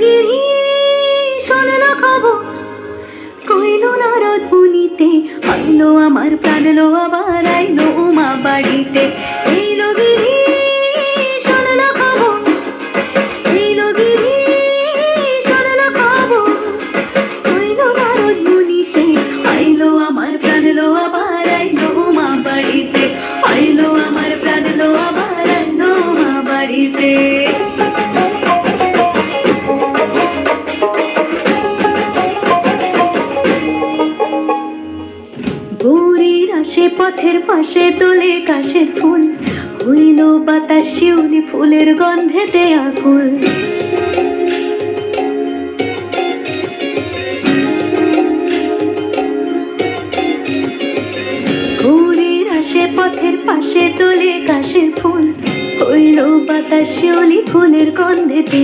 গিরি শোনলো খবর, কইলো নারদ মুনিতে, আইলো আমার প্রাণ লো আবার আইলো উমা বাড়িতে। এইলো গিরি শোনলো খবর, এইলো গিরি শোনলো খবর, কইলো নারদ মুনিতে, আইলো আমার প্রাণ লো আবার আইলো উমা বাড়িতে, আইলো আমার প্রাণ লো আবার আইলো উমা বাড়িতে। গৌরীর আসে পথের পাশে তোলে কাশের ফুল, হইল বাতাস শিউলি ফুলের গন্ধেতে আকুল। গৌরীর আসে পথের পাশে তোলে কাশের ফুল, হইল বাতাস শিউলি ফুলের গন্ধেতে।